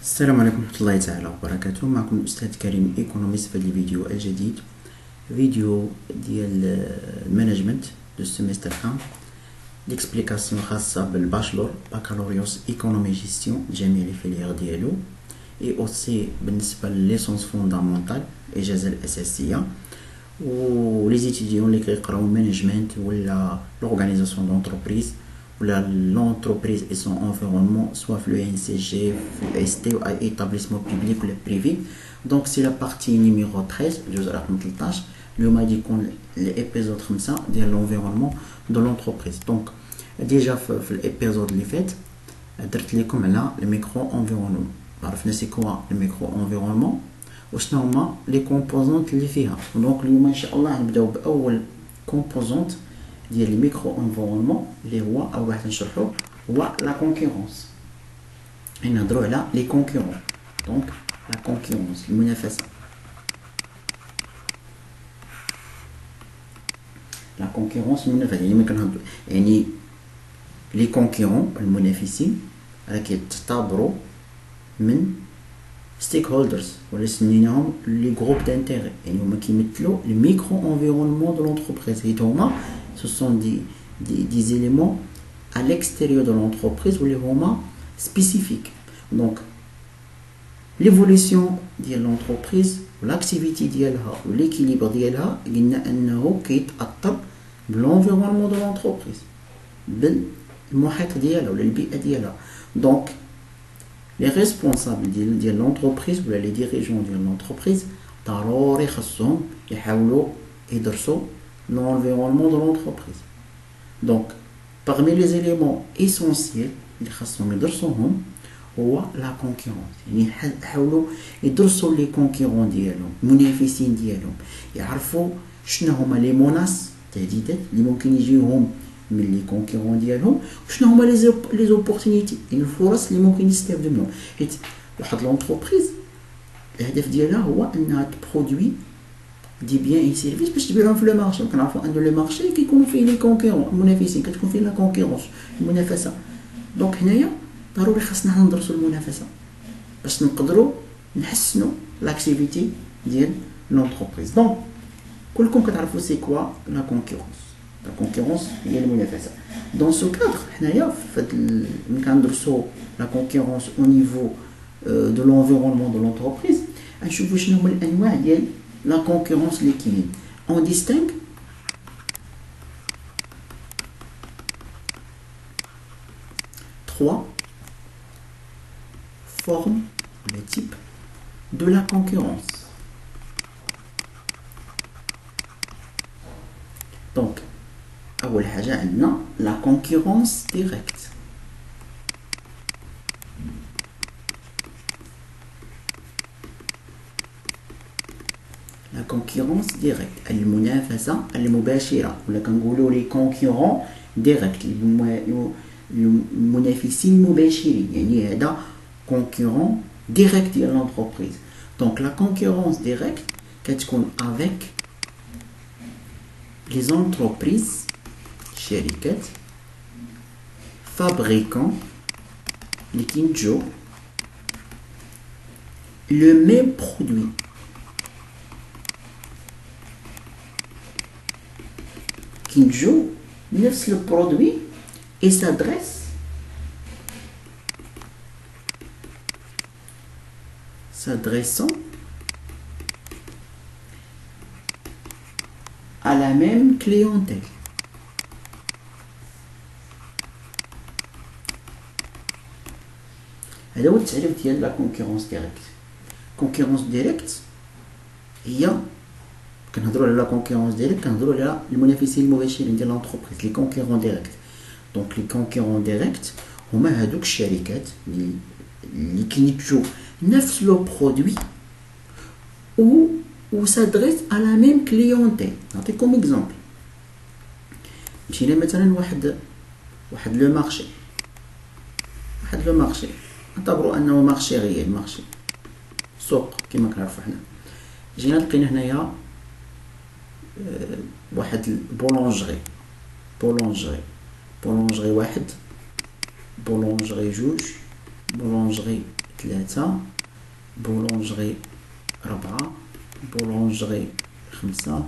السلام عليكم ورحمة الله تعالى وبركاته. معكم الأستاذ كريم إيكونوميست في هذا الفيديو الجديد، فيديو ديال المانجمنت دو سيمستر 1 ديكسبليكاسيون خاصة بالباشلور بكالوريوس إيكونومي جيستيون جميع لي فيليير ديالو، اي اوسي بالنسبة لليسونس فوندامونتال الإجازة الأساسية، و لي زيتيديون اللي كيقراو مانجمنت ولا لورغانيزاسيون دونتربريز ولا l'entreprise et son environnement, soit le NCG, le ST ou un établissement public ou le privé. Donc c'est la partie numéro 13, جزء رقم 13. اليوم غادي يكون الابيزود 5 ديال l'environnement de l'entreprise. Donc déjà في الابيزود اللي فات درت لكم على الميكرو انفيرونمون، عرفنا سي كوا الميكرو انفيرونمون وشنو هما لي كومبوزونط اللي فيها. دونك اليوم ان شاء الله نبداو باول كومبوزونط ديال الميكرو انفيرونمون اللي هو اول واحد نشرحوه هو لا كونكورونس. نهضروا على لي كونكورون. دونك لا كونكورونس المنافسه، لا كونكورونس المنافسه يعني كنهضروا يعني لي كونكورون المنافسين راه كيعتبروا من ستيك هولدرز ولا سميناهم لي جروب دانتيغي، يعني هما كيمثلوا الميكرو انفيرونمون دو لونتربريز. حيت هما ce sont des éléments à l'extérieur de l'entreprise ou les romans spécifiques. Donc l'évolution de l'entreprise ou l'activité d'elle ou l'équilibre d'elle, il y a un qui est l'environnement de l'entreprise, المحيط ديالها ولا البيئة ديالها. Donc les responsables de l'entreprise ou les dirigeants de l'entreprise ضروري خصهم يحاولوا يدرسوا l'environnement de l'entreprise. Donc parmi les éléments essentiels اللي خاصهم يدرسوهم هو لا كونكورونس، يعني يحاولوا يدرسوا لي كونكورون ديالهم، المنافسين ديالهم، يعرفوا شنو هما لي موناس التهديدات اللي ممكن يجيوهم من لي كونكورون ديالهم، وشنو هما لي زوبورتونيتي الفرص اللي ممكن يستافدوا منهم. حيت واحد لونتربريز الهدف ديالها هو انها تبرودوي دي بيان اي سيرفيس باش تبيعهم في لو مارشي. كنعرفوا ان لو مارشي كيكونوا فيه لي كونكورون المنافسين، كتكون فيه لا كونكورونس المنافسه. دونك هنايا ضروري خاصنا حنا ندرسوا المنافسه باش نقدروا نحسنوا لاكتيفيتي ديال لونتربريز. دونك كلكم كتعرفوا سي كوا لا كونكورونس. لا كونكورونس هي المنافسه. دون سو كادر حنايا ملي كندرسوا لا كونكورونس او نيفو دو لونفيرونمون دو لونتربريز غنشوفوا شنو هما الانواع ديال la concurrence liquide. On distingue trois formes, les types de la concurrence. Donc, أول حاجة عندنا la concurrence directe. La concurrence directe المنافسة المباشرة ولا كنقولوا لي كونكورون ديريكت المنافسين المباشرين، يعني هذا كونكورون ديريكت ديال لونتربريز. دونك لا كونكورونس ديريكت كتكون افيك لي زونتربريز شركات فابريكون اللي كينتجو لو ميم برودوي، كينتجو نفس لو برودوي et s'adressant à la même clientèle. هذا هو التعريف ديال لا كونكورونس ديريكت. كونكورونس ديريكت هي كنهضروا على لا كونكورونس ديريكت، كنهضروا على المنافسين المباشرين ديال لونتربريز لي كونكورون ديريكت. دونك لي كونكورون ديريكت هما هادوك الشركات اللي كينتجو نفس لو برودوي و سادريس على ميم كليونتيل. نعطيكم اكزامبل. مشينا مثلا واحد لو مارشي، نعتبروا انه مارشي ريال، مارشي سوق كما كنعرفوا حنا. جينا لقينا هنايا واحد بولونجري واحد، بولونجري جوج، بولونجري 3 بولونجري 4 بولونجري 5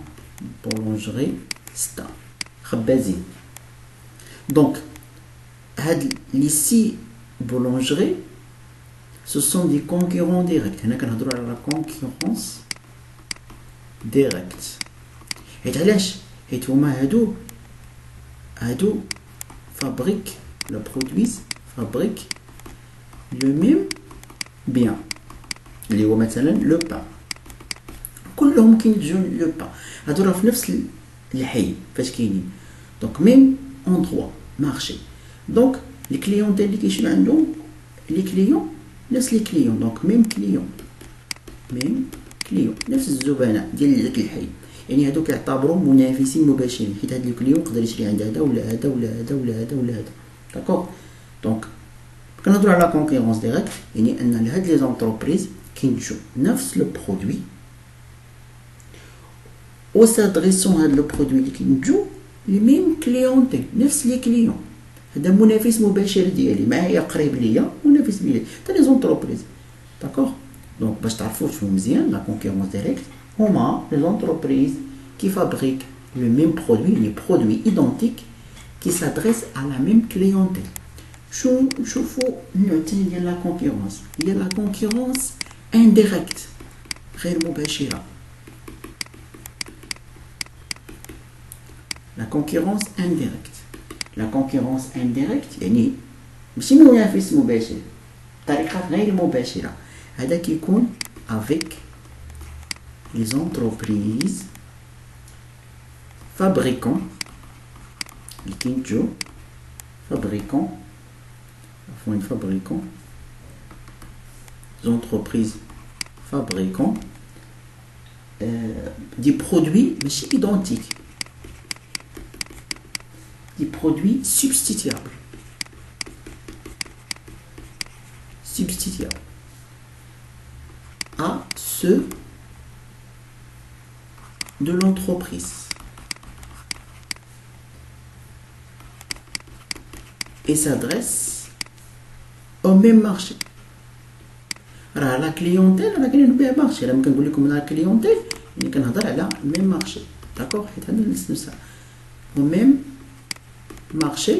بولونجري 6 خبازين. دونك هاد لي 6 بولونجري ce sont des concurrents directs. هنا كنهضروا على la concurrence direct. حيت علاش؟ حيت هما هادو fabriquent le produisent fabriquent le même bien اللي هو مثلا لو بان. كلهم كينتجوا لو بان. هادو راه في نفس الحي فاش كاينين. دونك ميم اندروا مارشي. دونك لي كليونتيل اللي كيشريو عندهم لي كليون نفس لي كليون. دونك ميم كليون نفس الزبناء ديال داك الحي. يعني هادو كيعتبروا منافسين مباشرين حيت هاد الكليون يقدر يشري عند هذا ولا هذا ولا هذا ولا هذا ولا هذا. داكوغ. دونك كنهضروا على كونكورونس ديريكت يعني ان هاد لي زونتربريز كينتجوا نفس لو برودوي و سادريسون هاد لو برودوي اللي كينتجوا لي ميم كليونتي نفس لي كليون. هذا منافس مباشر ديالي معايا قريب ليا منافس ديالي حتى لي زونتربريز. داكوغ. دونك باش تعرفوا شنو مزيان لا كونكورونس ديريكت هما لي زونتربريز كي فابريك لو ميم برودوي لي برودوي ايدونتيك كي سادريس على لا ميم كليونتيل. شو نشوفوا النوع الثاني ديال لا كونكورونس هي لا كونكورونس انديريكت غير مباشره. لا كونكورونس انديريكت لا كونكورونس انديريكت يعني ماشي منافس مباشر بطريقه غير مباشره. هذا كيكون افيك لي زونتربريز فابريكون اللي كينتجو فابريكون زونتربريز فابريكون دي برودوي ماشي ايدونتيك des produits substituables à ceux de l'entreprise et s'adressent au même marché. راه لا كليونتيل راه كاينين بها مارشي. لما كنقول لكم لا كليونتيل يعني كنهضر على ميم مارشي. داكوغ. حيت هذا نفسها او ميم مارشي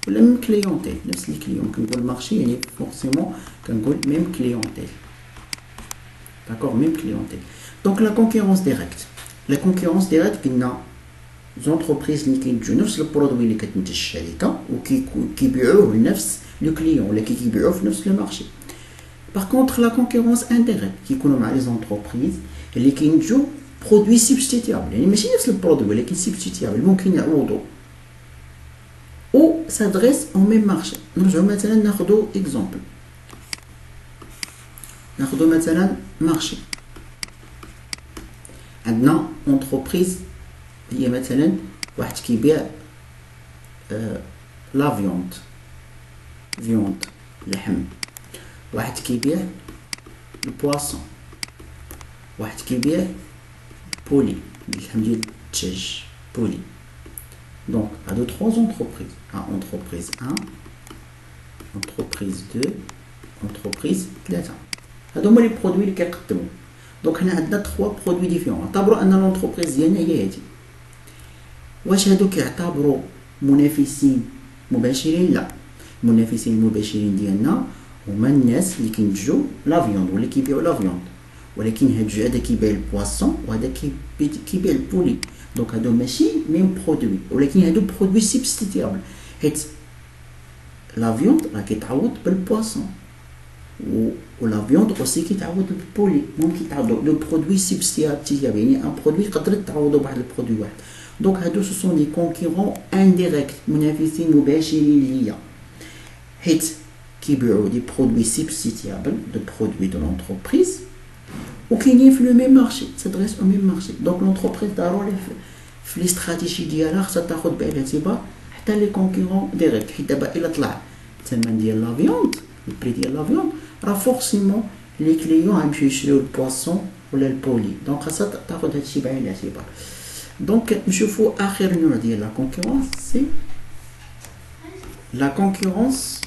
ولا ميم كليونتيل نفس لي كليون. كنقول مارشي يعني فورسيمون كنقول ميم كليونتيل. داكوغ ميم كليونتيل. دونك لا كونكورونس ديريكت لا كونكورونس ديريكت قلنا زونتربريز اللي كينتجو نفس البرودوي اللي كتنتج الشركه وكيبيعوه لنفس لو كليون ولا كيبيعوه في نفس لو مارشي. باغ كونطخ لا كونكورونس انديريكت كيكونوا مع لي زونتربريز اللي كينتجو برودوي سبستيتيابل يعني ماشي نفس البرودوي ولكن سبستيتيابل ممكن يعوضوا ou s'adresse au même marché. نرجعوا مثلا ناخذوا اكزومبل. ناخذوا مثلا مارشي. عندنا اونتربريز هي مثلا واحد كيبيع لا فيوند لحم. واحد كيبيع البواسون. واحد كيبيع بولي اللحم ديال الدجاج بولي. Donc, à deux, 3 entreprises. Entreprise 1, entreprise 2, entreprise 3. هادو هما لي برودوي اللي كيقدموا. دونك هنا عندنا 3 برودوي ديفيرون. اعتبروا ان لونتربريز ديالنا هي هادي. واش هادو كيعتبروا منافسين مباشرين؟ لا. المنافسين المباشرين ديالنا هما الناس اللي كينتجوا لا فيوند ولا كيبيعوا لا فيوند. ولكن هذا كيبيع البواسون وهذا كيبيع البولي. دونك هادو ماشي ميم برودوي ولكن هادو برودوي سبستيتيابل حيت لا فيوند راه كيتعوض بالبواسون و لا فيوند اوسي كيتعوض بالبولي. ممكن تعوضوا لو برودوي سبستيتيابل يعني ان برودوي تقدر تعوضوا بواحد البرودوي واحد. دونك هادو سو سون دي كونكورون انديريكت منافسين مباشرين ليا حيت كيبيعوا دي برودوي سبستيتيابل دو برودوي دو لونتربريز وكاينين في لو ميم مارشي سادريس او ميم مارشي. دونك لونتربريز ضروري في لي استراتيجي ديالها خصها تاخذ بعين الاعتبار حتى لي كونكورون ديريكت. حيت دابا الا طلع الثمن ديال لا فيوند البري ديال لا فيوند راه فورسيمون لي كليون غيمشيو يشريو البواسون ولا البولي. دونك خاصها تاخذ هادشي بعين الاعتبار. دونك نشوفوا اخر نوع ديال لا كونكورونس سي لا كونكورونس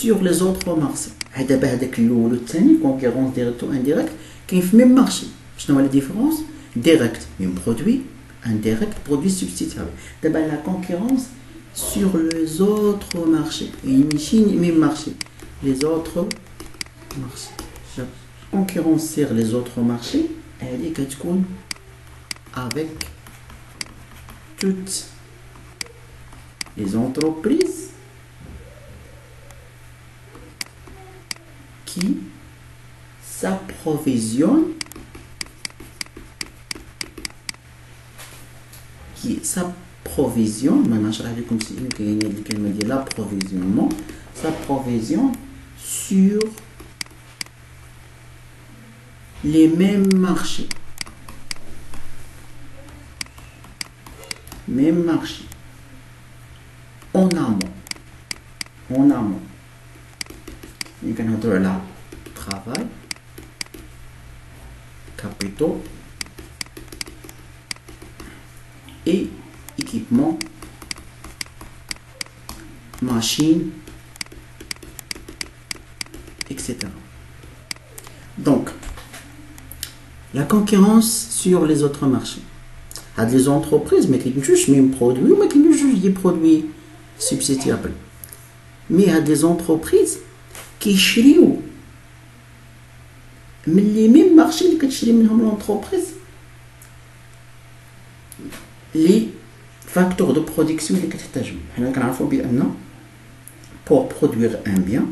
sur les autres marchés. هذا هذاك الاول والثاني concurrence direct ou indirect كاين في même marché. شنو هي la différence direct même produit indirect produit substituable. D'abord la concurrence sur les autres marchés et machine même marché les autres marchés. La concurrence sur les autres marchés elle est كتكون avec toutes les entreprises qui s'approvisionnent maintenant je vais comme si l'approvisionnement s'approvisionne sur les mêmes marchés en amont il y a là travail capitaux et équipement, machines, etc. Donc, la concurrence sur les autres marchés. Il y a des entreprises mais qui ne jugent même produits, mais qui ne jugent des produits substituables. Mais il y a des entreprises qui chérient les mêmes marchés que chérient l'entreprise. Les facteurs de production اللي كتحتاجهم حنا كنعرفوا بان pour produire un bien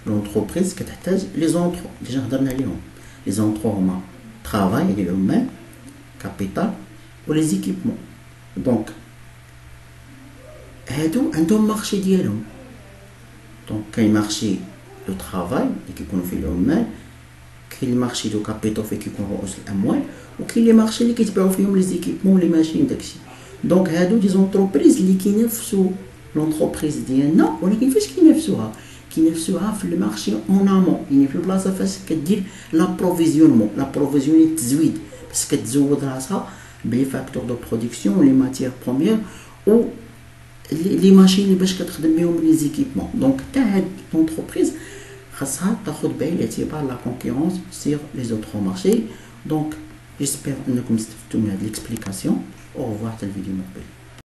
l'entreprise كتحتاج les entrants déjà هضرنا عليهم les entrants هما travail ديال العمال capital و les équipements donc هادو عندهم مارشي ديالهم donc كاين مارشي دو travail اللي كيكونوا فيه العمال كاين المارشي دو كابيتال فيه كيكون رؤوس الاموال وكاين لي مارشي اللي كيتباعوا فيهم لي زيكيبمون لي ماشين داكشي دونك هادو دي زونتربريز اللي كينافسوا لونتربريز ديالنا ولكن فاش كينافسوها في المارشي اون امون يعني في البلاصه فاش كدير لابروفيزيونمون التزويد باش كتزود راسها بلي فاكتور دو برودكسيون ولي ماتيير بروميير و لي ماشين اللي باش كتخدم بهم لي زيكيبمون دونك حتى هاد لونتربريز خاصها تاخذ بعين الاعتبار لا كونكورونس سير لي زوطخ مارشي دونك j'espère انكم استفدتوا من هاد ليكسبليكاسيون au revoir حتى الفيديو المقبل